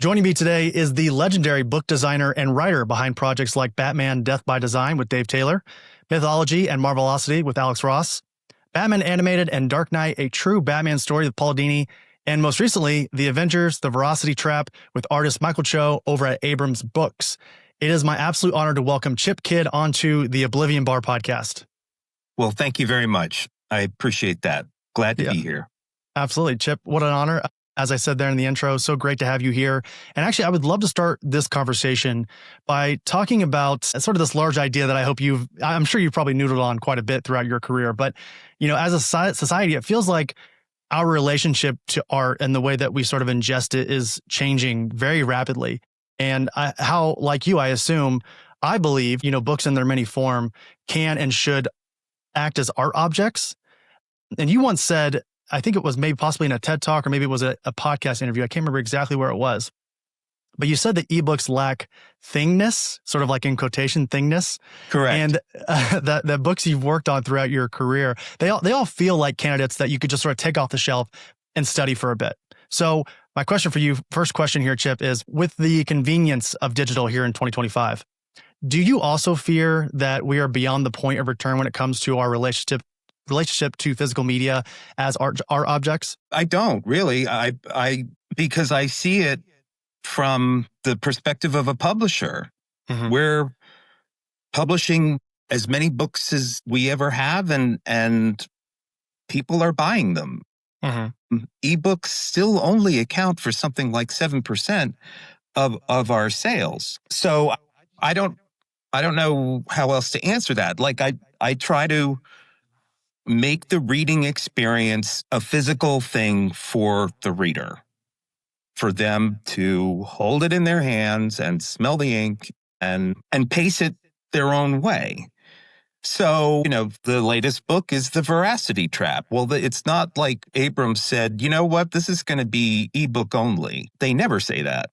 Joining me today is the legendary book designer and writer behind projects like Batman Death by Design with Dave Taylor, Mythology and Marvelocity with Alex Ross, Batman Animated and Dark Knight, a true Batman story with Paul Dini, and most recently, the Avengers, the Veracity Trap with artist Michael Cho over at Abrams Books. It is my absolute honor to welcome Chip Kidd onto the Oblivion Bar Podcast. Well, thank you very much. I appreciate that. Glad to be here. Absolutely. Chip, what an honor. As I said there in the intro, so great to have you here. And actually, I would love to start this conversation by talking about sort of this large idea that I'm sure you've probably noodled on quite a bit throughout your career. But, as a society, it feels like our relationship to art and the way that we sort of ingest it is changing very rapidly. And how, like you, I believe, books in their many form can and should act as art objects. And you once said, I think it was maybe possibly in a TED Talk or maybe it was a podcast interview. I can't remember exactly where it was. But you said that ebooks lack thingness, sort of like in quotation, thingness. Correct. And the books you've worked on throughout your career, they all feel like candidates that you could just sort of take off the shelf and study for a bit. So my question for you, first question here, Chip, is with the convenience of digital here in 2025, do you also fear that we are beyond the point of return when it comes to our relationship to physical media as art objects? I don't really. Because I see it from the perspective of a publisher. Mm-hmm. We're publishing as many books as we ever have, and people are buying them. Mm-hmm. Ebooks still only account for something like 7% of our sales. So I don't know how else to answer that. Like I try to make the reading experience a physical thing for the reader, for them to hold it in their hands and smell the ink and pace it their own way. So, the latest book is the Veracity Trap. Well, it's not like Abrams said, you know what, this is going to be ebook only. They never say that.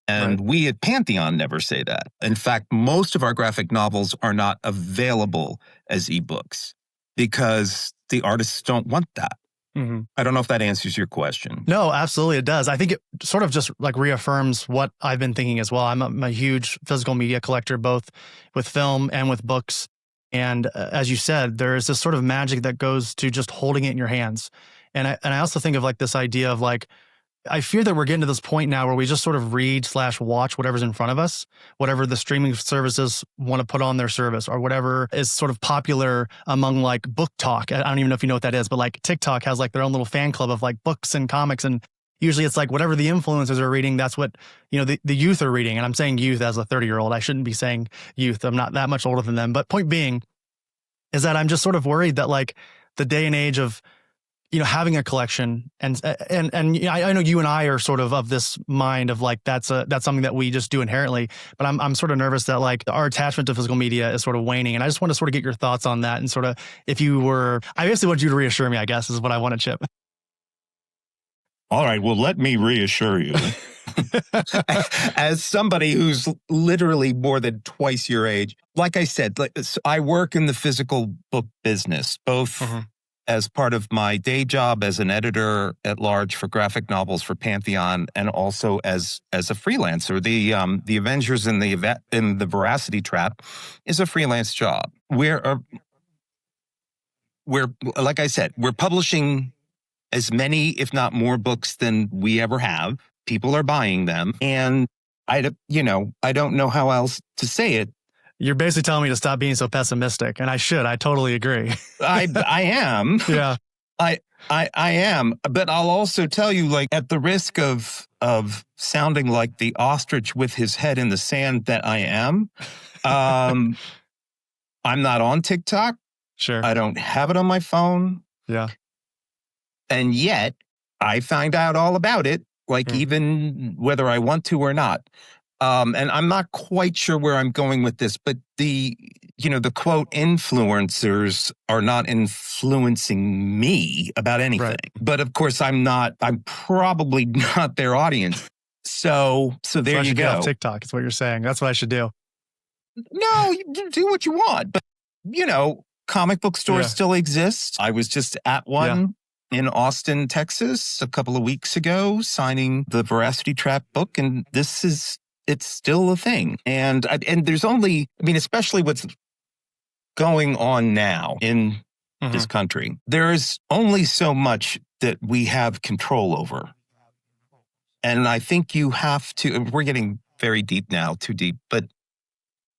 And we at Pantheon never say that. In fact, most of our graphic novels are not available as ebooks, because the artists don't want that. Mm-hmm. I don't know if that answers your question. No, absolutely it does. I think it sort of just like reaffirms what I've been thinking as well. I'm a huge physical media collector, both with film and with books. And as you said, there is this sort of magic that goes to just holding it in your hands. And I also think of like this idea of like, I fear that we're getting to this point now where we just sort of read/watch whatever's in front of us, whatever the streaming services want to put on their service or whatever is sort of popular among like book talk. I don't even know if you know what that is, but like TikTok has like their own little fan club of like books and comics. And usually it's like whatever the influencers are reading, that's what, the youth are reading. And I'm saying youth as a 30-year-old. I shouldn't be saying youth. I'm not that much older than them. But point being is that I'm just sort of worried that like the day and age of, having a collection and I know you and I are sort of this mind of like, that's something that we just do inherently, but I'm sort of nervous that like our attachment to physical media is sort of waning. And I just want to sort of get your thoughts on that. And sort of, I basically want you to reassure me, I guess is what I want to, Chip. All right. Well, let me reassure you. As somebody who's literally more than twice your age, like I said, I work in the physical book business, both as part of my day job as an editor at large for graphic novels for Pantheon, and also as a freelancer. The Avengers in the Veracity Trap is a freelance job. We're like I said, we're publishing as many, if not more, books than we ever have. People are buying them, and I don't know how else to say it. You're basically telling me to stop being so pessimistic, and I should. I totally agree. I am. Yeah. I am. But I'll also tell you, like, at the risk of sounding like the ostrich with his head in the sand that I am, I'm not on TikTok. Sure. I don't have it on my phone. Yeah. And yet I find out all about it, like even whether I want to or not. And I'm not quite sure where I'm going with this, but the quote influencers are not influencing me about anything. Right. But of course I'm probably not their audience. So there you go. Get off TikTok is what you're saying. That's what I should do. No, you do what you want. But, comic book stores still exist. I was just at one in Austin, Texas, a couple of weeks ago, signing the Veracity Trap book, and it's still a thing. And there's only, especially what's going on now in this country, there's only so much that we have control over. And I think you have to, we're getting very deep now, too deep, but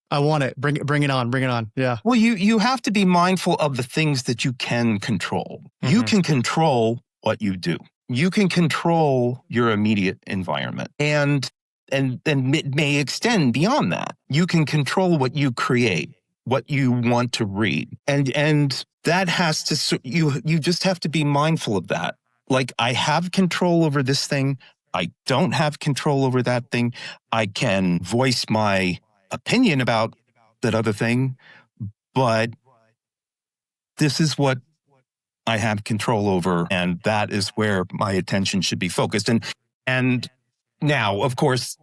I want it. Bring it on. Yeah. Well, you have to be mindful of the things that you can control. You can control what you do. You can control your immediate environment. And it may extend beyond that. You can control what you create, what you want to read. And that has to, you just have to be mindful of that. Like, I have control over this thing. I don't have control over that thing. I can voice my opinion about that other thing, but this is what I have control over, and that is where my attention should be focused. And now, of course,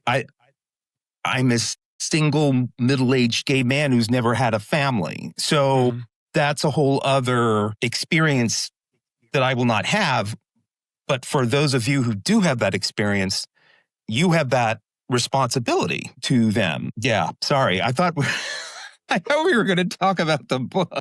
I'm a single middle-aged gay man who's never had a family, so that's a whole other experience that I will not have. But for those of you who do have that experience, you have that responsibility to them. Yeah, sorry. I thought we were going to talk about the book.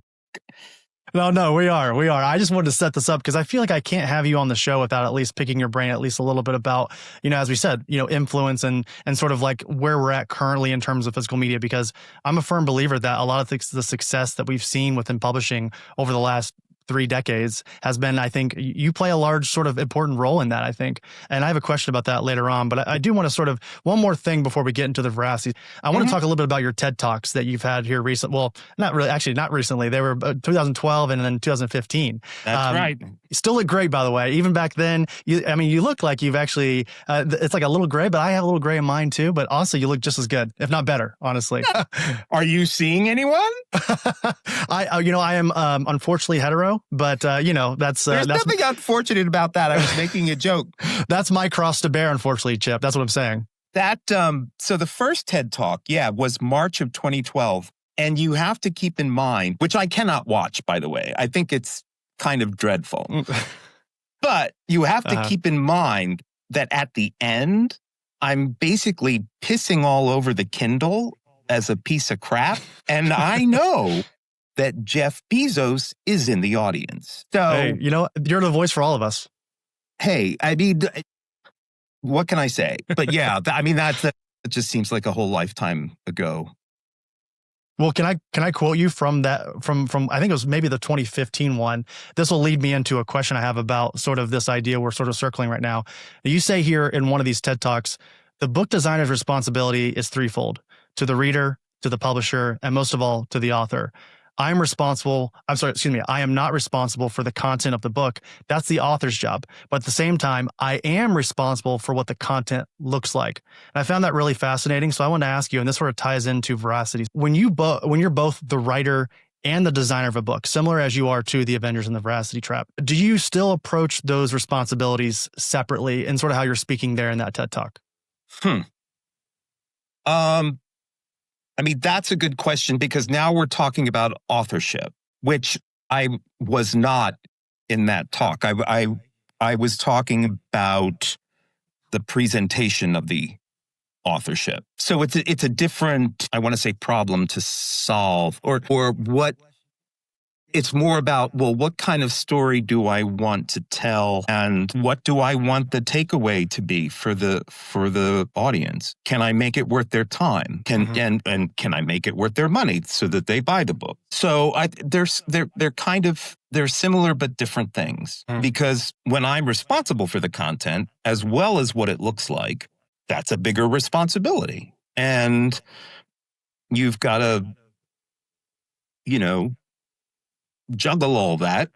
No, we are. I just wanted to set this up because I feel like I can't have you on the show without at least picking your brain at least a little bit about, as we said, influence and sort of like where we're at currently in terms of physical media, because I'm a firm believer that a lot of the success that we've seen within publishing over the last 3 decades has been, I think you play a large sort of important role in that, I think. And I have a question about that later on, but I do want to sort of, one more thing before we get into the veracity. I want to talk a little bit about your TED Talks that you've had here recently. Well, not recently. They were 2012 and then 2015. That's right. You still look great, by the way. Even back then, you look like you've actually, it's like a little gray, but I have a little gray in mine too. But also you look just as good, if not better, honestly. Are you seeing anyone? I am unfortunately hetero. But, that's... There's nothing unfortunate about that. I was making a joke. That's my cross to bear, unfortunately, Chip. That's what I'm saying. So the first TED Talk, was March of 2012. And you have to keep in mind, which I cannot watch, by the way. I think it's kind of dreadful. But you have to keep in mind that at the end, I'm basically pissing all over the Kindle as a piece of crap. And I know that Jeff Bezos is in the audience. So, hey, you're the voice for all of us. Hey, what can I say? But yeah, it just seems like a whole lifetime ago. Well, can I quote you from that, from I think it was maybe the 2015 one. This will lead me into a question I have about sort of this idea we're sort of circling right now. You say here in one of these TED Talks, the book designer's responsibility is threefold: to the reader, to the publisher, and most of all, to the author. I am not responsible for the content of the book. That's the author's job. But at the same time, I am responsible for what the content looks like. And I found that really fascinating. So I want to ask you, and this sort of ties into veracity. When you're both the writer and the designer of a book, similar as you are to the Avengers and the Veracity Trap, do you still approach those responsibilities separately in sort of how you're speaking there in that TED Talk? That's a good question, because now we're talking about authorship, which I was not in that talk. I was talking about the presentation of the authorship. So it's a different, I want to say, problem to solve, or what. It's more about, well, what kind of story do I want to tell, and what do I want the takeaway to be for the audience? Can I make it worth their time? And can I make it worth their money so that they buy the book? So they're similar but different things, because when I'm responsible for the content as well as what it looks like, that's a bigger responsibility, and you've got to, juggle all that,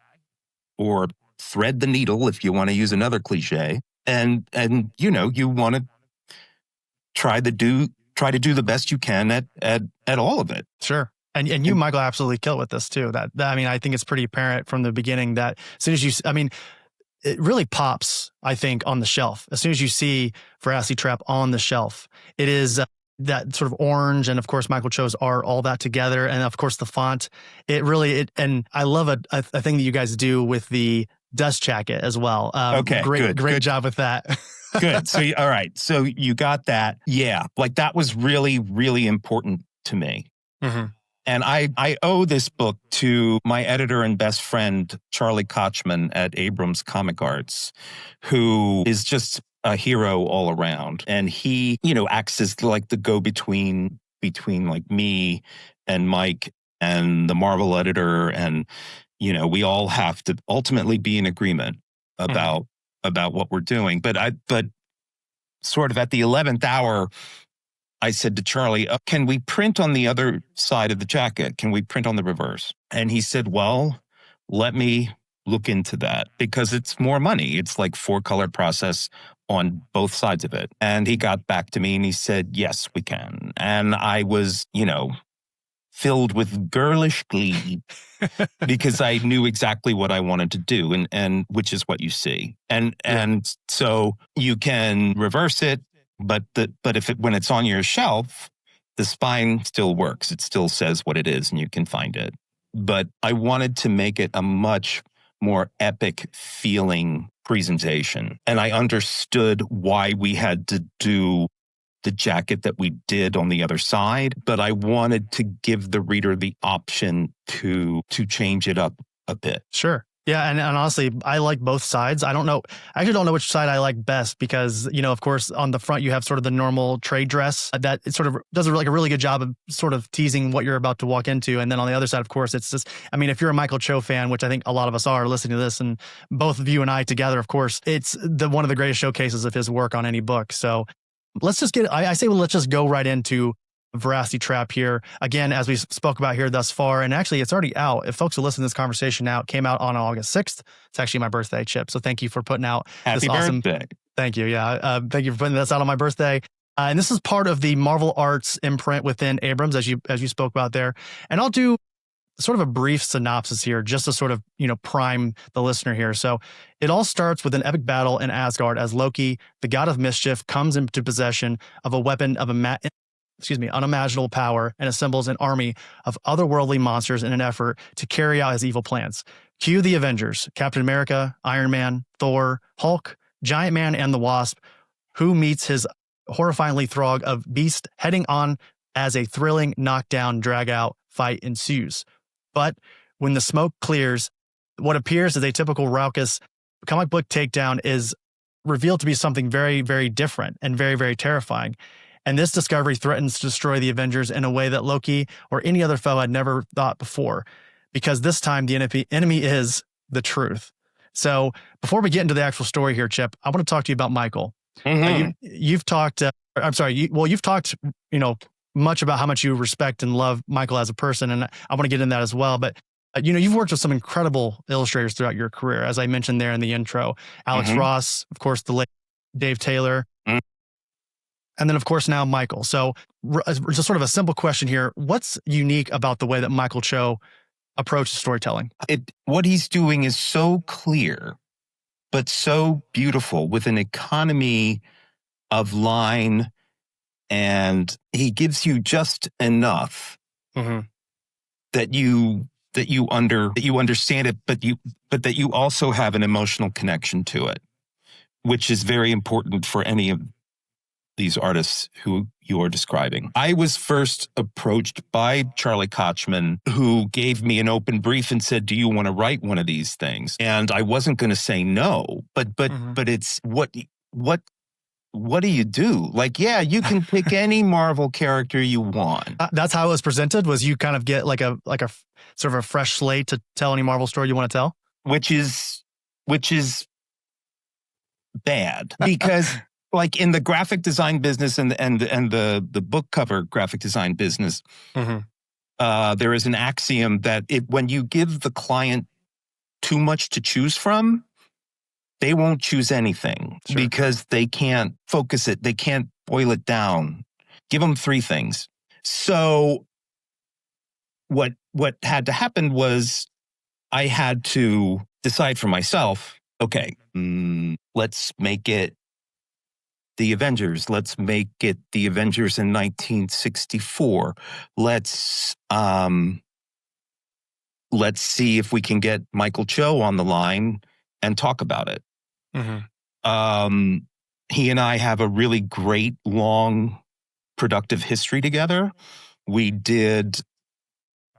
or thread the needle, if you want to use another cliche, and you want to try to do the best you can at all of it. Sure. And you, Michael, absolutely kill with this too. I think it's pretty apparent from the beginning that as soon as it really pops, I think, on the shelf. As soon as you see Veracity Trap on the shelf, it is that sort of orange and of course Michael Cho's art, all that together. And of course the font, and I love a thing that you guys do with the dust jacket as well. Okay, great job with that. Good. So, all right. So you got that. Yeah. Like that was really, really important to me. Mm-hmm. And I owe this book to my editor and best friend, Charlie Kochman at Abrams Comic Arts, who is just a hero all around. And he, acts as like the go-between between like me and Mike and the Marvel editor. And, we all have to ultimately be in agreement about what we're doing. But sort of at the 11th hour, I said to Charlie, can we print on the other side of the jacket? Can we print on the reverse? And he said, well, let me look into that because it's more money. It's like 4-color process on both sides of it. And he got back to me and he said, yes, we can. And I was, filled with girlish glee because I knew exactly what I wanted to do and which is what you see. And so you can reverse it, but when it's on your shelf, the spine still works. It still says what it is and you can find it. But I wanted to make it a much more epic feeling presentation. And I understood why we had to do the jacket that we did on the other side, but I wanted to give the reader the option to change it up a bit. Sure. Yeah. And honestly, I like both sides. I actually don't know which side I like best because, of course, on the front, you have sort of the normal trade dress that it sort of does a really good job of sort of teasing what you're about to walk into. And then on the other side, of course, it's just, if you're a Michael Cho fan, which I think a lot of us are listening to this, and both of you and I together, of course, it's one of the greatest showcases of his work on any book. So let's just let's just go right into Veracity Trap here. Again, as we spoke about here thus far, and actually it's already out. If folks who listen to this conversation now, it came out on August 6th. It's actually my birthday, Chip. So thank you for putting out Happy awesome birthday. Thank you. Yeah. Thank you for putting this out on my birthday. And this is part of the Marvel Arts imprint within Abrams, as you spoke about there. And I'll do sort of a brief synopsis here, just to sort of, prime the listener here. So it all starts with an epic battle in Asgard as Loki, the god of mischief, comes into possession of a weapon of unimaginable power and assembles an army of otherworldly monsters in an effort to carry out his evil plans. Cue the Avengers, Captain America, Iron Man, Thor, Hulk, Giant Man, and the Wasp, who meets his horrifyingly throng of beasts heading on as a thrilling knockdown, drag-out fight ensues. But when the smoke clears, what appears as a typical raucous comic book takedown is revealed to be something very, very different and very, very terrifying. And this discovery threatens to destroy the Avengers in a way that Loki or any other foe had never thought before, because this time the enemy is the truth. So before we get into the actual story here, Chip, I want to talk to you about Michael. Mm-hmm. You've talked, you've talked, much about how much you respect and love Michael as a person. And I want to get into that as well. But, you've worked with some incredible illustrators throughout your career, as I mentioned there in the intro. Alex Ross, of course, the late Dave Taylor. Mm-hmm. And then, of course, now Michael. So just sort of a simple question here. What's unique about the way that Michael Cho approaches storytelling? What he's doing is so clear, but so beautiful with an economy of line, and he gives you just enough that you understand it, but that you also have an emotional connection to it, which is very important for any of these artists who you are describing. I was first approached by Charlie Kochman, who gave me an open brief and said, do you want to write one of these things? And I wasn't going to say no, but it's what do you do? Like, yeah, you can pick any Marvel character you want. That's how it was presented, was you kind of get like a sort of a fresh slate to tell any Marvel story you want to tell? Which is bad because like in the graphic design business and the book cover graphic design business, there is an axiom that when you give the client too much to choose from, they won't choose anything because they can't focus it. They can't boil it down. Give them 3 things. So what had to happen was I had to decide for myself, okay, let's make it the Avengers. Let's make it the Avengers in 1964. Let's see if we can get Michael Cho on the line and talk about it. Mm-hmm. He and I have a really great, long, productive history together. We did,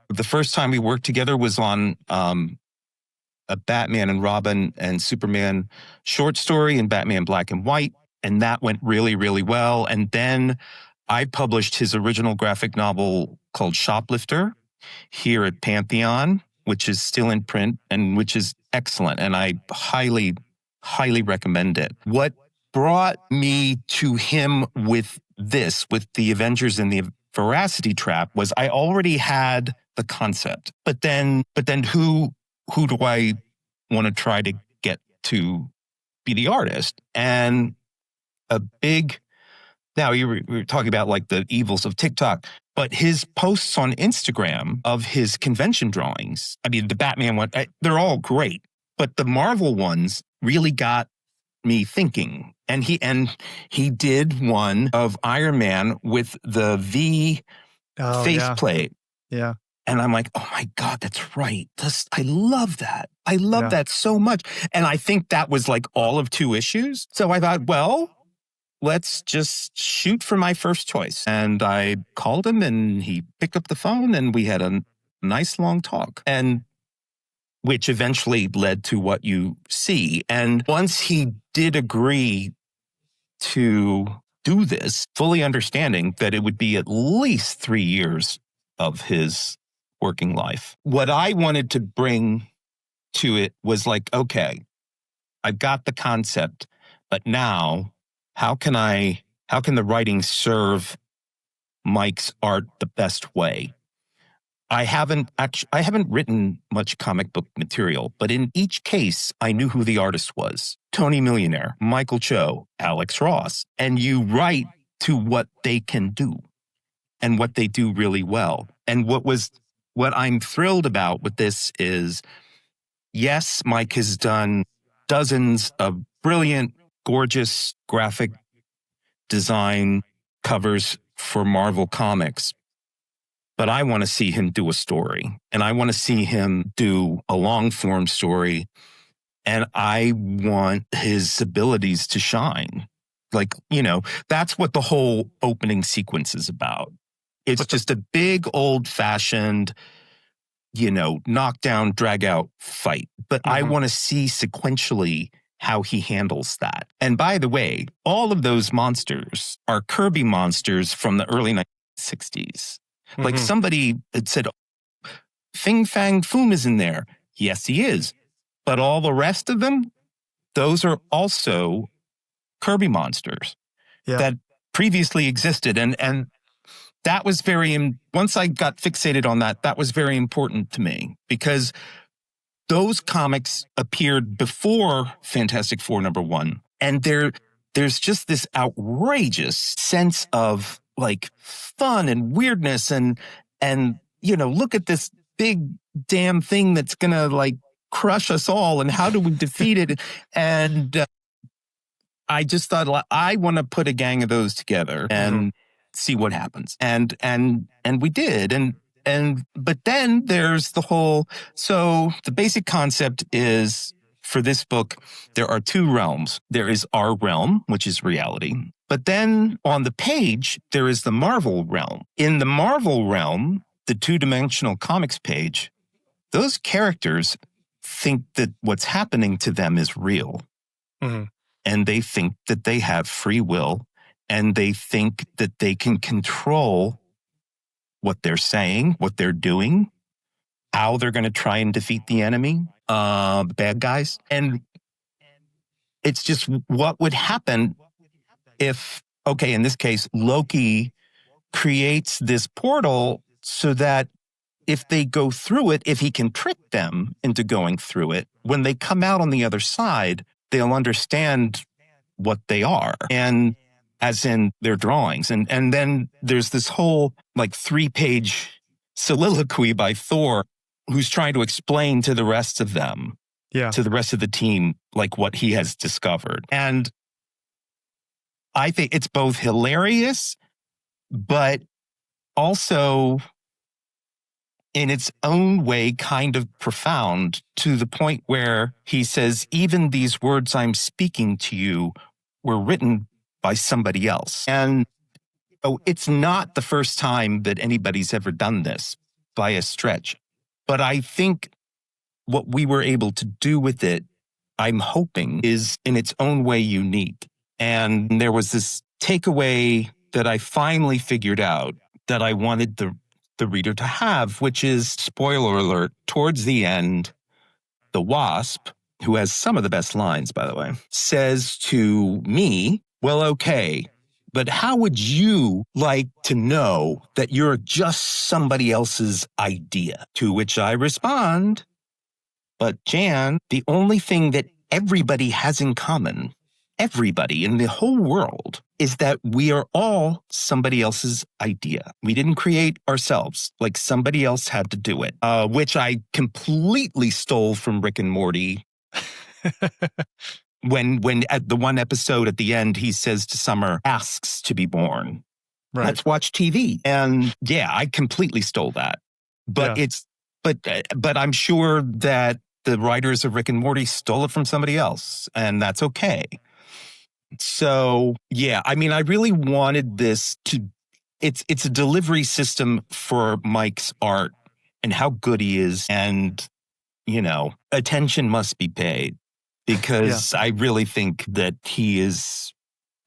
the first time we worked together was on a Batman and Robin and Superman short story in Batman Black and White. And that went really, really well. And then I published his original graphic novel called Shoplifter here at Pantheon, which is still in print and which is excellent. And I highly, highly recommend it. What brought me to him with this, with the Avengers and the Veracity Trap, was I already had the concept. But then who do I want to try to get to be the artist? And a big, now we were talking about like the evils of TikTok, but his posts on Instagram of his convention drawings, I mean, the Batman one, they're all great, but the Marvel ones really got me thinking. And he did one of Iron Man with the V faceplate. Yeah. And I'm like, oh my God, that's right. I love that. I love that so much. And I think that was like all of 2 issues. So I thought, well, let's just shoot for my first choice. And I called him and he picked up the phone and we had a nice long talk, and which eventually led to what you see. And once he did agree to do this, fully understanding that it would be at least 3 years of his working life, what I wanted to bring to it was like, okay, I've got the concept, but now how can the writing serve Mike's art the best way? I haven't written much comic book material, but in each case, I knew who the artist was. Tony Millionaire, Michael Cho, Alex Ross. And you write to what they can do and what they do really well. And what I'm thrilled about with this is, yes, Mike has done dozens of brilliant, gorgeous graphic design covers for Marvel Comics. But I want to see him do a story, and I want to see him do a long form story. And I want his abilities to shine. Like, that's what the whole opening sequence is about. It's just a big old fashioned, knockdown, drag out fight. But I want to see sequentially how he handles that. And by the way, all of those monsters are Kirby monsters from the early 1960s. Like somebody had said, Fing Fang Foom is in there. Yes, he is. But all the rest of them, those are also Kirby monsters that previously existed. And that was once I got fixated on that, that was very important to me, because those comics appeared before Fantastic Four #1. And there's just this outrageous sense of like fun and weirdness and look at this big damn thing that's gonna like crush us all, and how do we defeat it? And I just thought, I want to put a gang of those together and see what happens. And we did. But then there's so the basic concept is, for this book, there are 2 realms. There is our realm, which is reality. But then on the page, there is the Marvel realm. In the Marvel realm, the 2-dimensional comics page, those characters think that what's happening to them is real. And they think that they have free will, and they think that they can control what they're saying, what they're doing, how they're going to try and defeat the enemy, the bad guys. And it's just what would happen if, in this case, Loki creates this portal so that if they go through it, if he can trick them into going through it, when they come out on the other side, they'll understand what they are, and as in their drawings. And then there's this whole like 3-page soliloquy by Thor, who's trying to explain to the rest of them, to the rest of the team, like what he has discovered. And I think it's both hilarious, but also in its own way kind of profound, to the point where he says, even these words I'm speaking to you were written by somebody else. And it's not the first time that anybody's ever done this by a stretch. But I think what we were able to do with it, I'm hoping, is in its own way unique. And there was this takeaway that I finally figured out that I wanted the reader to have, which is, spoiler alert, towards the end, the Wasp, who has some of the best lines, by the way, says to me, well, okay, but how would you like to know that you're just somebody else's idea? To which I respond, but Jan, the only thing that everybody has in common, everybody in the whole world, is that we are all somebody else's idea. We didn't create ourselves, like somebody else had to do it, which I completely stole from Rick and Morty. When at the one episode at the end, he says to Summer, asks to be born. Right. Let's watch TV. And yeah, I completely stole that. But but I'm sure that the writers of Rick and Morty stole it from somebody else, and that's okay. So yeah, I mean, I really wanted this to, it's a delivery system for Mike's art and how good he is. And, you know, attention must be paid, because I really think that he is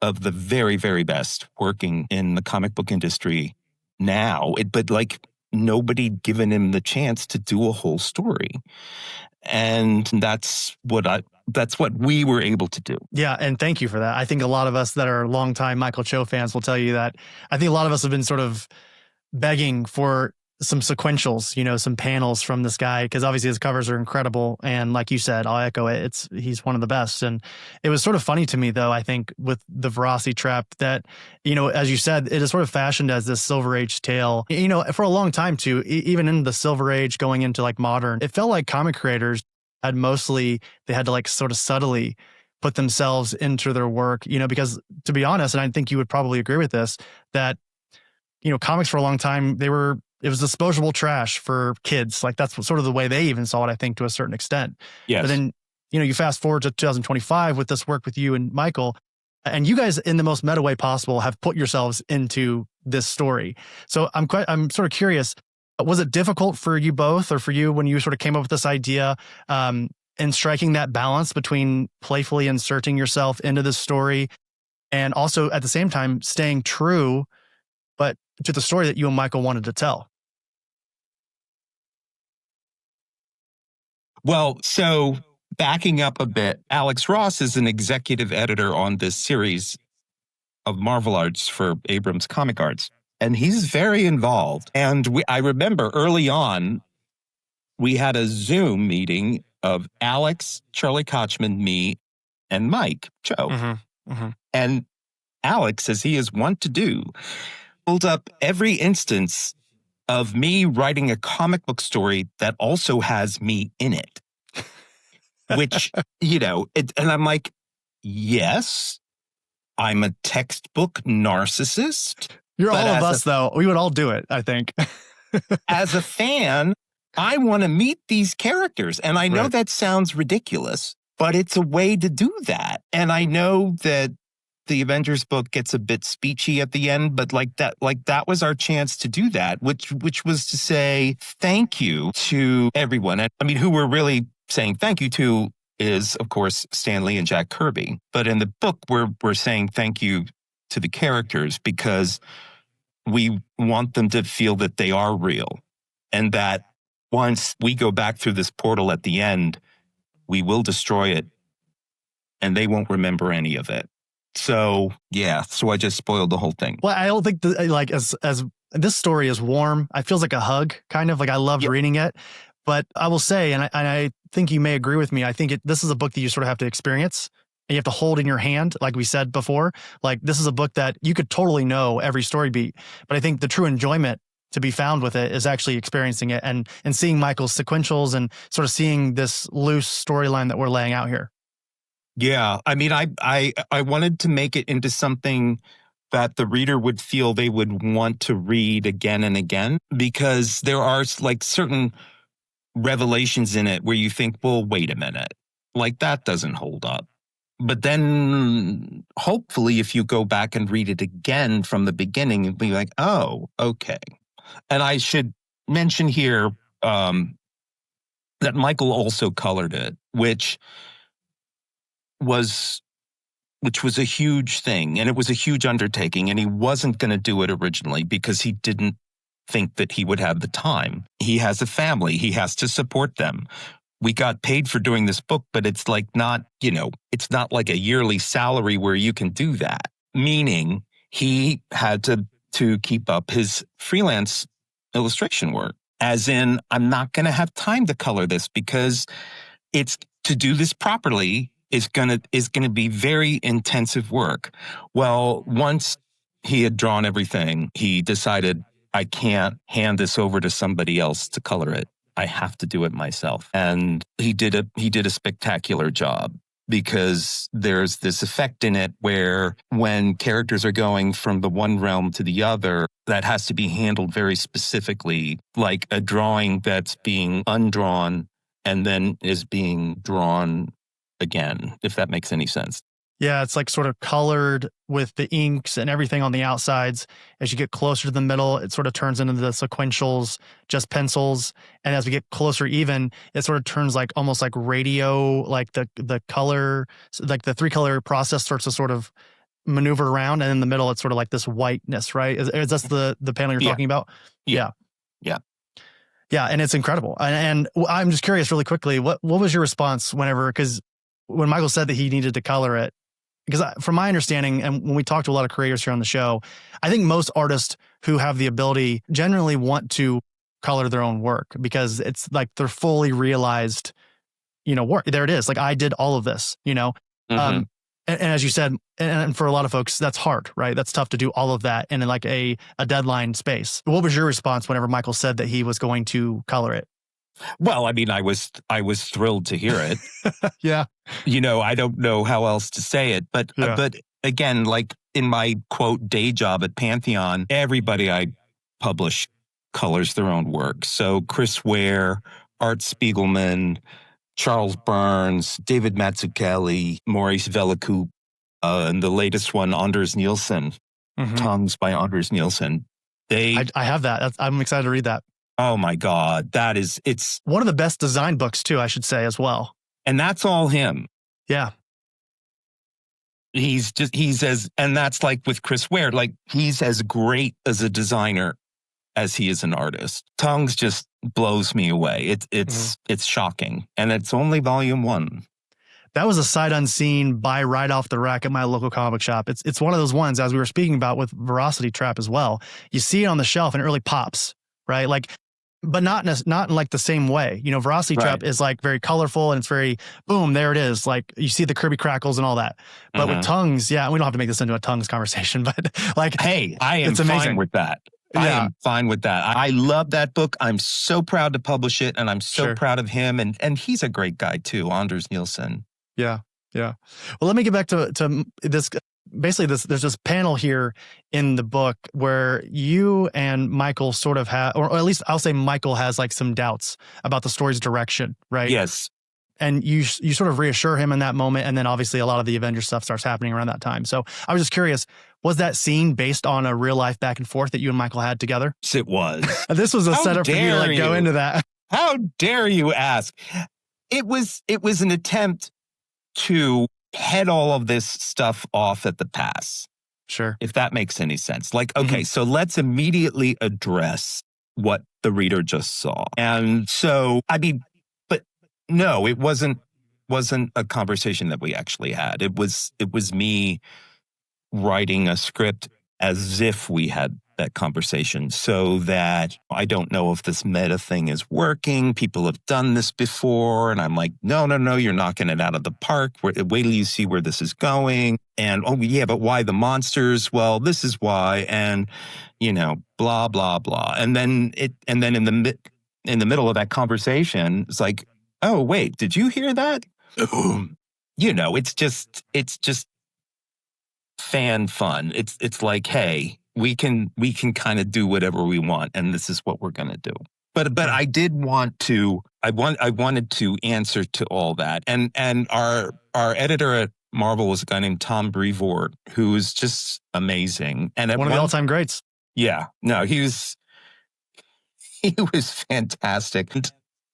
of the very, very best working in the comic book industry now. But like, nobody given him the chance to do a whole story. And that's what we were able to do. Yeah, and thank you for that. I think a lot of us that are longtime Michael Cho fans will tell you that. I think a lot of us have been sort of begging for some sequentials, you know, some panels from this guy, because obviously his covers are incredible. And like you said, I'll echo it. He's one of the best. And it was sort of funny to me, though, I think, with the Veracity Trap, that, you know, as you said, it is sort of fashioned as this Silver Age tale, you know, for a long time too, even in the Silver Age going into like modern. It felt like comic creators had they had to like sort of subtly put themselves into their work, you know, because to be honest, and I think you would probably agree with this, that, you know, comics for a long time, it was disposable trash for kids. Like that's sort of the way they even saw it, I think, to a certain extent. Yes. But then, you know, you fast forward to 2025 with this work with you and Michael, and you guys, in the most meta way possible, have put yourselves into this story. So I'm sort of curious, was it difficult for you both, or for you, when you sort of came up with this idea, in striking that balance between playfully inserting yourself into this story and also at the same time staying true, but to the story that you and Michael wanted to tell? Well, so backing up a bit, Alex Ross is an executive editor on this series of Marvel Arts for Abrams Comic Arts, and he's very involved. And I remember early on, we had a Zoom meeting of Alex, Charlie Kochman, me, and Mike Cho. Mm-hmm. Mm-hmm. And Alex, as he is wont to do, pulled up every instance of me writing a comic book story that also has me in it. Which, you know, and I'm like, yes, I'm a textbook narcissist. You're all of us, though. We would all do it, I think. As a fan, I want to meet these characters. And I know that sounds ridiculous, but it's a way to do that. And I know that the Avengers book gets a bit speechy at the end, but that was our chance to do that, which was to say thank you to everyone. And I mean, who we're really saying thank you to is, of course, Stan Lee and Jack Kirby. But in the book, we're saying thank you to the characters, because we want them to feel that they are real, and that once we go back through this portal at the end, we will destroy it and they won't remember any of it. So, yeah, so I just spoiled the whole thing. Well, I don't think as this story is warm, it feels like a hug, kind of like I loved reading it. But I will say, and I think you may agree with me, I think this is a book that you sort of have to experience and you have to hold in your hand, like we said before. Like, this is a book that you could totally know every story beat. But I think the true enjoyment to be found with it is actually experiencing it and seeing Michael's sequentials and sort of seeing this loose storyline that we're laying out here. Yeah. I mean, I wanted to make it into something that the reader would feel they would want to read again and again, because there are like certain revelations in it where you think, well, wait a minute, like that doesn't hold up. But then hopefully if you go back and read it again from the beginning, you'll be like, oh, okay. And I should mention here that Michael also colored it, which was a huge thing, and it was a huge undertaking, and he wasn't going to do it originally because he didn't think that he would have the time. He has a family. He has to support them. We got paid for doing this book, but it's like not, it's not like a yearly salary where you can do that. Meaning he had to keep up his freelance illustration work. As in, I'm not going to have time to color this because it's to do this properly is going to be very intensive work. Well, once he had drawn everything, he decided, I can't hand this over to somebody else to color it. I have to do it myself. And he did a spectacular job, because there's this effect in it where when characters are going from the one realm to the other, that has to be handled very specifically, like a drawing that's being undrawn and then is being drawn again, if that makes any sense. Yeah, it's like sort of colored with the inks and everything on the outsides. As you get closer to the middle, it sort of turns into the sequentials, just pencils. And as we get closer even, it sort of turns like almost like radio, like the color, like the 3-color process starts to sort of maneuver around. And in the middle, it's sort of like this whiteness, right? Is that the panel you're talking about? Yeah. Yeah, and it's incredible. And I'm just curious really quickly, what was your response because when Michael said that he needed to color it, because from my understanding, and when we talk to a lot of creators here on the show, I think most artists who have the ability generally want to color their own work because it's like they're fully realized, work. There it is. Like I did all of this, Mm-hmm. And as you said, and for a lot of folks, that's hard, right? That's tough to do all of that in like a deadline space. What was your response whenever Michael said that he was going to color it? Well, I mean, I was thrilled to hear it. Yeah. I don't know how else to say it, but again, like in my quote day job at Pantheon, everybody I publish colors their own work. So Chris Ware, Art Spiegelman, Charles Burns, David Mazzucchelli, Maurice Velacoup, and the latest one, Anders Nielsen, Tongues by Anders Nielsen. I have that. I'm excited to read that. Oh my God. It's one of the best design books too, I should say as well. And that's all him. Yeah. And that's like with Chris Ware, like he's as great as a designer as he is an artist. Tongues just blows me away. It's shocking. And it's only volume 1. That was a sight unseen, buy right off the rack at my local comic shop. It's one of those ones, as we were speaking about with Veracity Trap as well. You see it on the shelf and it really pops, right? Like, but not in like the same way. Veracity Trap is like very colorful and it's very, boom, there it is. Like you see the Kirby crackles and all that. But with Tongues, we don't have to make this into a Tongues conversation, but like, hey, I am fine with that. I am fine with that. I love that book. I'm so proud to publish it, and I'm so proud of him. And he's a great guy too, Anders Nielsen. Yeah. Well, let me get back to this. Basically, there's this panel here in the book where you and Michael sort of have, or at least I'll say Michael has like some doubts about the story's direction, right? Yes. And you sort of reassure him in that moment. And then obviously a lot of the Avengers stuff starts happening around that time. So I was just curious, was that scene based on a real life back and forth that you and Michael had together? Yes, it was. This was a setup for you to like go into that. How dare you ask? It was an attempt to head all of this stuff off at the pass. Sure. If that makes any sense. Like, okay, so let's immediately address what the reader just saw. And so, I mean, but no, it wasn't a conversation that we actually had. It was me writing a script as if we had that conversation, so that I don't know if this meta thing is working. People have done this before. And I'm like, no, you're knocking it out of the park. Wait till you see where this is going. And, oh yeah, but why the monsters? Well, this is why. And, blah, blah, blah. And then in the middle of that conversation, it's like, oh, wait, did you hear that? it's just fan fun. It's like, hey, we can kind of do whatever we want, and this is what we're going to do. But I did want to, I wanted to answer to all that. And our editor at Marvel was a guy named Tom Brevoort, who was just amazing. And one of the all-time greats. Yeah, no, he was fantastic.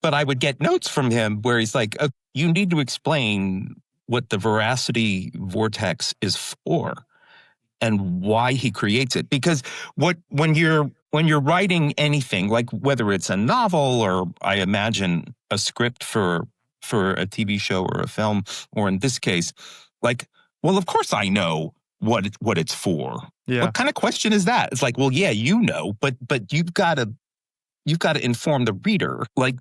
But I would get notes from him where he's like, you need to explain what the Veracity Vortex is for and why he creates it. Because when you're writing anything, like whether it's a novel or I imagine a script for a TV show or a film, or in this case, like, well, of course I know what it's for. Yeah. What kind of question is that? It's like, well, yeah, but you've got to inform the reader. Like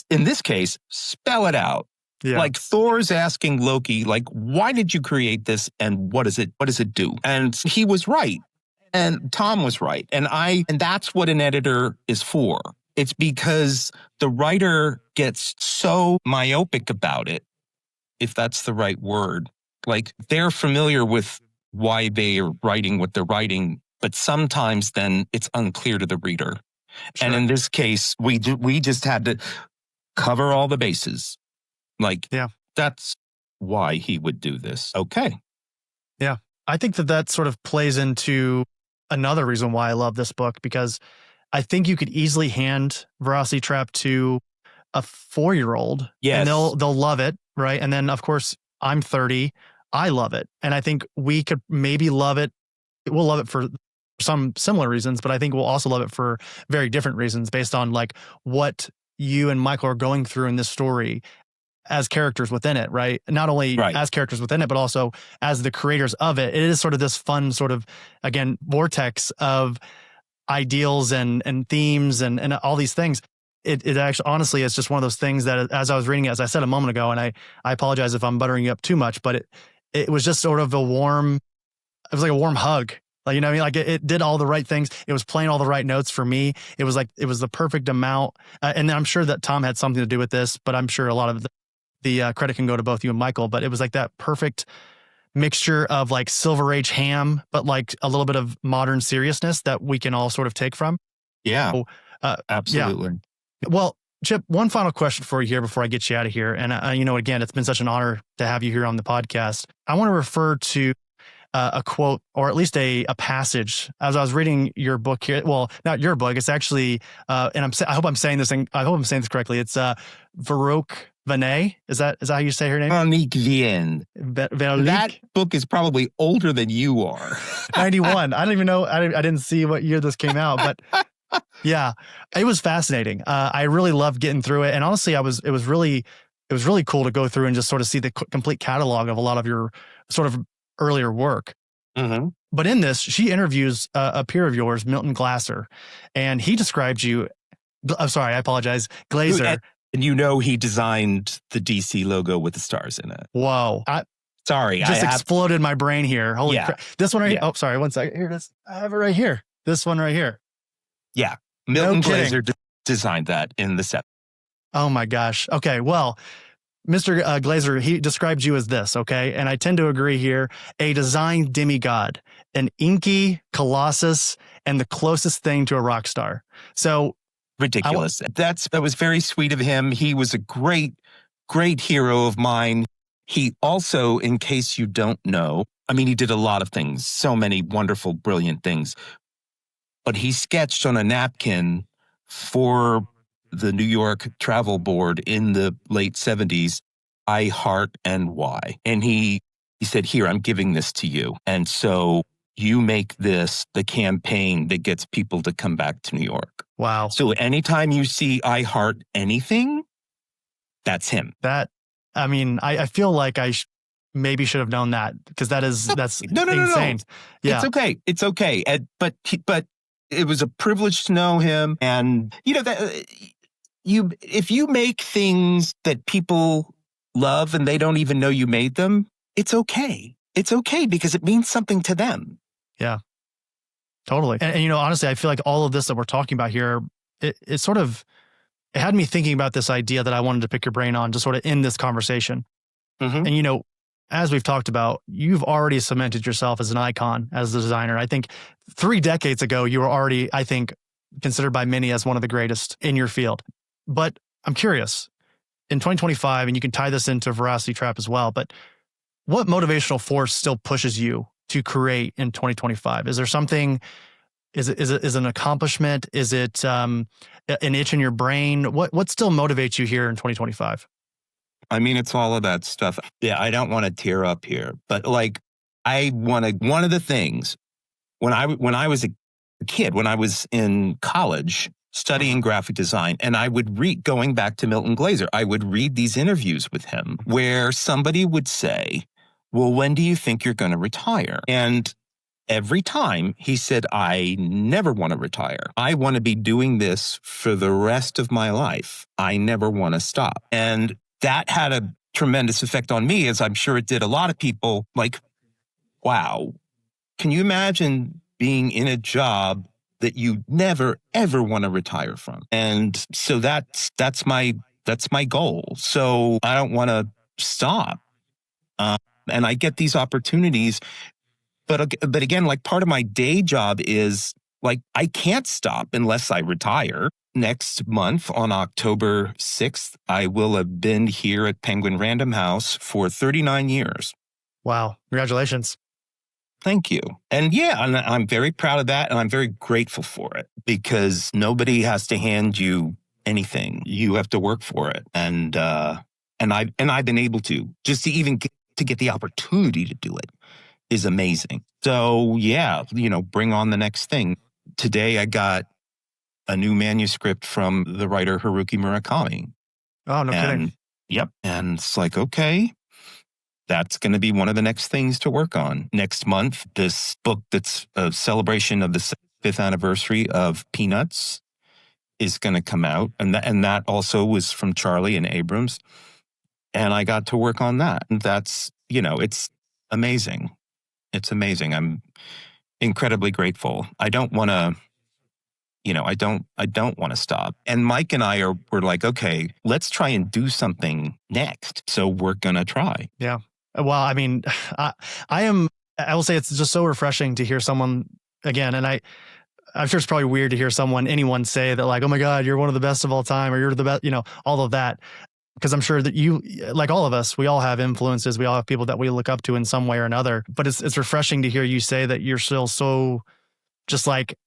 in this case, spell it out. Yeah. Like Thor's asking Loki, like, why did you create this and what does it do? And he was right. And Tom was right. And that's what an editor is for. It's because the writer gets so myopic about it, if that's the right word. Like they're familiar with why they are writing what they're writing, but sometimes then it's unclear to the reader. Sure. And in this case, we just had to cover all the bases. Like, yeah, that's why he would do this. Okay. Yeah. I think that sort of plays into another reason why I love this book, because I think you could easily hand Veracity Trap to a 4-year-old. Yes. And they'll love it, right? And then, of course, I'm 30. I love it. And I think we could maybe love it. We'll love it for some similar reasons, but I think we'll also love it for very different reasons based on like what you and Michael are going through in this story as characters within it, right? Not only as characters within it, but also as the creators of it. It is sort of this fun sort of, again, vortex of ideals and themes and all these things. It actually, honestly, is just one of those things that as I was reading it, as I said a moment ago, and I apologize if I'm buttering you up too much, but it was just sort of it was like a warm hug. Like, you know what I mean? Like it did all the right things. It was playing all the right notes for me. It was the perfect amount. And then I'm sure that Tom had something to do with this, but I'm sure a lot of the credit can go to both you and Michael, but it was like that perfect mixture of like Silver Age ham, but like a little bit of modern seriousness that we can all sort of take from. Yeah, so, absolutely. Yeah. Well, Chip, one final question for you here before I get you out of here. And, again, it's been such an honor to have you here on the podcast. I want to refer to a quote, or at least a passage, as I was reading your book here. Well, not your book. It's actually, and I hope I'm saying this correctly. It's Veronique Vanaye. Is that how you say her name? Veronique Vienne. That book is probably older than you are. 91. I don't even know. I didn't see what year this came out, but yeah, it was fascinating. I really loved getting through it, and honestly, it was really cool to go through and just sort of see the complete catalog of a lot of your sort of earlier work. Mm-hmm. But in this, she interviews a peer of yours, Milton Glaser, and he described you. I'm sorry, I apologize, Glaser. And he designed the DC logo with the stars in it. Whoa. Sorry. Exploded my brain here. Holy crap. This one right here. Oh, sorry. 1 second. Here it is. I have it right here. This one right here. Yeah. Milton Glaser designed that in the set. Oh my gosh. Okay. Well, Mr. Glaser, he described you as this, okay? And I tend to agree here. A design demigod, an inky colossus, and the closest thing to a rock star. So ridiculous. That was very sweet of him. He was a great, great hero of mine. He also, in case you don't know, he did a lot of things, so many wonderful, brilliant things. But he sketched on a napkin for the New York Travel Board in the late 70s, I Heart and Why. And he said, here, I'm giving this to you. And so you make this the campaign that gets people to come back to New York. Wow. So anytime you see I Heart anything, that's him. I feel like I maybe should have known that, because that's no, insane. No. Yeah. It's okay. But it was a privilege to know him. And, if you make things that people love and they don't even know you made them, it's okay. It's okay because it means something to them. Yeah, totally. And honestly, I feel like all of this that we're talking about here, it had me thinking about this idea that I wanted to pick your brain on, just sort of in this conversation. Mm-hmm. And, as we've talked about, you've already cemented yourself as an icon, as a designer. I think 3 decades ago, you were already, I think, considered by many as one of the greatest in your field. But I'm curious, in 2025, and you can tie this into Veracity Trap as well, but what motivational force still pushes you to create in 2025? Is there something, is it an accomplishment? Is it an itch in your brain? What still motivates you here in 2025? I mean, it's all of that stuff. Yeah, I don't want to tear up here, but like, one of the things when I was a kid, when I was in college studying graphic design, and I would read, going back to Milton Glaser, I would read these interviews with him where somebody would say, well, when do you think you're going to retire? And every time he said, I never want to retire. I want to be doing this for the rest of my life. I never want to stop. And that had a tremendous effect on me, as I'm sure it did a lot of people. Like, wow, can you imagine being in a job that you never, ever want to retire from? And so that's my goal. So I don't want to stop. And I get these opportunities, but again, like, part of my day job is like, I can't stop unless I retire. Next month on October 6th, I will have been here at Penguin Random House for 39 years. Wow. Congratulations. Thank you. And yeah, and I'm very proud of that. And I'm very grateful for it, because nobody has to hand you anything. You have to work for it. And I've been able to, just to even get the opportunity to do it is amazing. So yeah, bring on the next thing. Today I got a new manuscript from the writer Haruki Murakami. Oh, no kidding. Yep. And it's like, okay, that's going to be one of the next things to work on. Next month, this book that's a celebration of the 5th anniversary of Peanuts is going to come out. And that also was from Charlie and Abrams. And I got to work on that. And that's, it's amazing. It's amazing. I'm incredibly grateful. I don't want to, I don't want to stop. And Mike and I we're like, okay, let's try and do something next. So we're going to try. Yeah. Well, I mean, I will say it's just so refreshing to hear someone again. And I'm sure it's probably weird to hear anyone say that, like, oh my God, you're one of the best of all time, or you're the best, all of that. Because I'm sure that you, like all of us, we all have influences. We all have people that we look up to in some way or another. But it's refreshing to hear you say that you're still so just like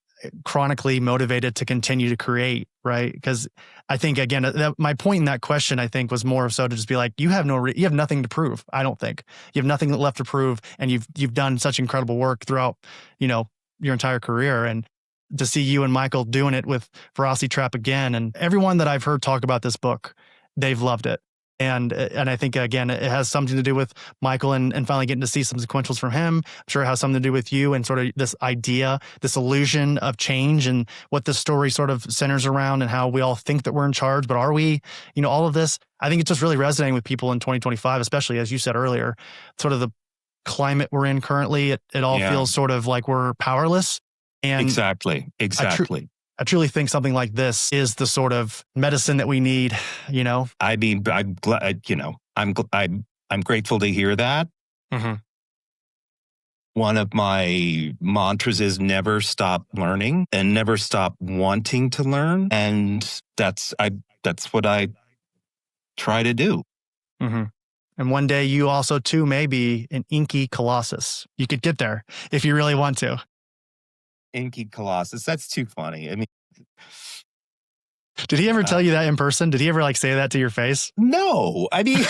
chronically motivated to continue to create, right? Because I think, again, my point in that question, I think, was more so to just be like, you have nothing to prove. I don't think you have nothing left to prove, and you've done such incredible work throughout, your entire career. And to see you and Michael doing it with Veracity Trap again, and everyone that I've heard talk about this book, they've loved it. And I think, again, it has something to do with Michael and finally getting to see some sequentials from him. I'm sure it has something to do with you and sort of this idea, this illusion of change, and what this story sort of centers around, and how we all think that we're in charge, but are we? All of this, I think it's just really resonating with people in 2025, especially, as you said earlier, sort of the climate we're in currently. It all feels sort of like we're powerless. And exactly. I truly think something like this is the sort of medicine that we need, I mean, I'm glad, I'm grateful to hear that. Mm-hmm. One of my mantras is never stop learning and never stop wanting to learn. And that's what I try to do. Mm-hmm. And one day you also too may be an inky colossus. You could get there if you really want to. Inky colossus. That's too funny. I mean, did he ever tell you that in person? Did he ever say that to your face? No. I mean,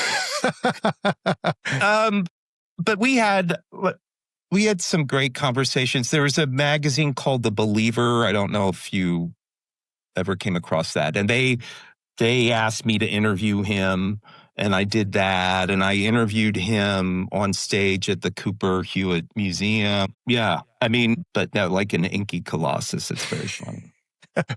but we had some great conversations. There was a magazine called The Believer. I don't know if you ever came across that. And they asked me to interview him, and I did that. And I interviewed him on stage at the Cooper Hewitt Museum. Yeah. I mean, but no, like an inky colossus. It's very funny.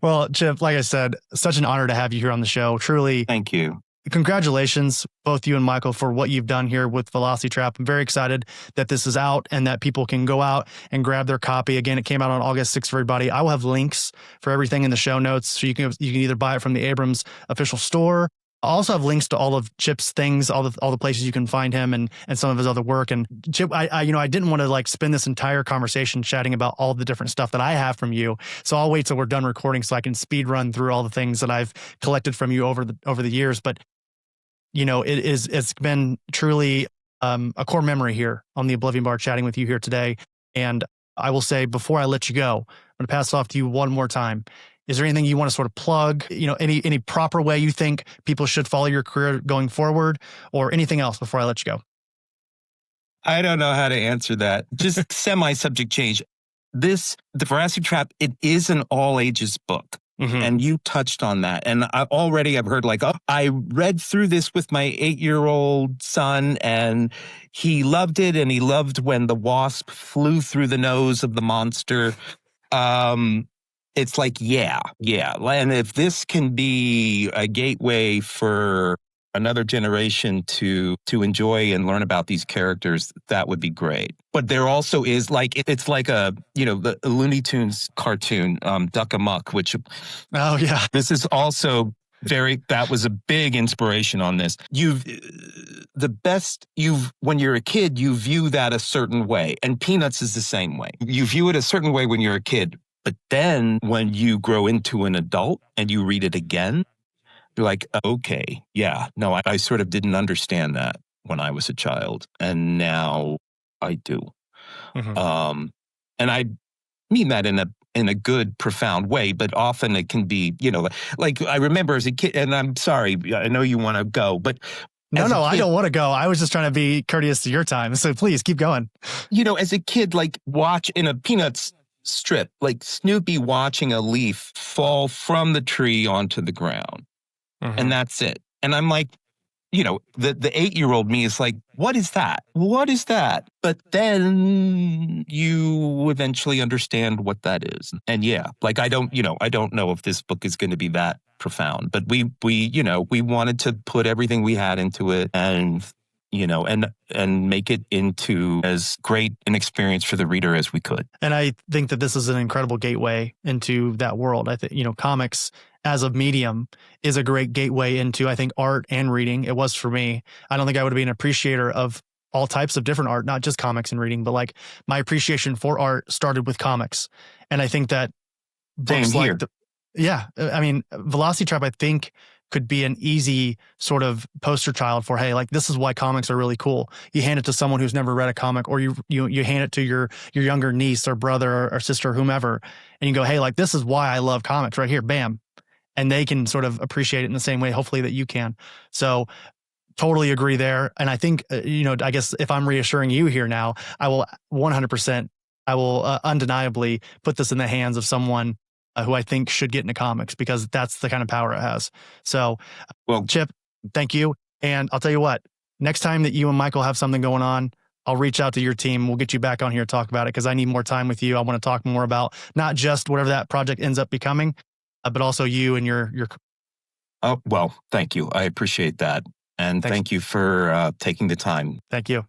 Well, Chip, like I said, such an honor to have you here on the show. Truly. Thank you. Congratulations, both you and Michael, for what you've done here with Veracity Trap. I'm very excited that this is out and that people can go out and grab their copy. Again, it came out on August 6th for everybody. I will have links for everything in the show notes, so you can either buy it from the Abrams official store, I'll also have links to all of Chip's things, all the places you can find him and some of his other work. And Chip, I didn't want to like spend this entire conversation chatting about all the different stuff that I have from you. So I'll wait till we're done recording so I can speed run through all the things that I've collected from you over the years. But it's been truly a core memory here on the Oblivion Bar, chatting with you here today. And I will say, before I let you go, I'm going to pass it off to you one more time. Is there anything you want to sort of plug, any proper way you think people should follow your career going forward, or anything else before I let you go? I don't know how to answer that. Just semi-subject change. The Veracity Trap, it is an all ages book. Mm-hmm. And you touched on that. And I've heard like, I read through this with my 8-year-old son and he loved it. And he loved when the wasp flew through the nose of the monster. It's like, yeah. And if this can be a gateway for another generation to enjoy and learn about these characters, that would be great. But there also is it's like the Looney Tunes cartoon, Duck Amuck, which, oh yeah, this is also that was a big inspiration on this. When you're a kid, you view that a certain way, and Peanuts is the same way. You view it a certain way when you're a kid. But then when you grow into an adult and you read it again, you're like, okay, yeah, no, I sort of didn't understand that when I was a child. And now I do. Mm-hmm. And I mean that in a good, profound way, but often it can be, like I remember as a kid, and I'm sorry, I know you want to go, but No, I don't want to go. I was just trying to be courteous to your time. So please keep going. As a kid, like watch in a Peanuts strip, like Snoopy watching a leaf fall from the tree onto the ground. Mm-hmm. And that's it. And I'm like, the 8-year-old me is like, what is that? What is that? But then you eventually understand what that is. And yeah, like I don't know if this book is going to be that profound, but we wanted to put everything we had into it and make it into as great an experience for the reader as we could. And I think that this is an incredible gateway into that world. I think, comics as a medium is a great gateway into, I think, art and reading. It was for me. I don't think I would be an appreciator of all types of different art, not just comics and reading, but like my appreciation for art started with comics. And I think that books like Velocity Trap, I think, could be an easy sort of poster child for, hey, like this is why comics are really cool. You hand it to someone who's never read a comic, or you hand it to your younger niece or brother or sister or whomever, and you go, hey, like this is why I love comics right here, bam. And they can sort of appreciate it in the same way, hopefully, that you can. So totally agree there. And I think, I guess if I'm reassuring you here now, I will 100%, undeniably put this in the hands of someone who I think should get into comics, because that's the kind of power it has. So, well, Chip, thank you. And I'll tell you what, next time that you and Michael have something going on, I'll reach out to your team. We'll get you back on here to talk about it, because I need more time with you. I want to talk more about not just whatever that project ends up becoming, but also you and your. Oh, well, thank you. I appreciate that. And thank you for taking the time. Thank you.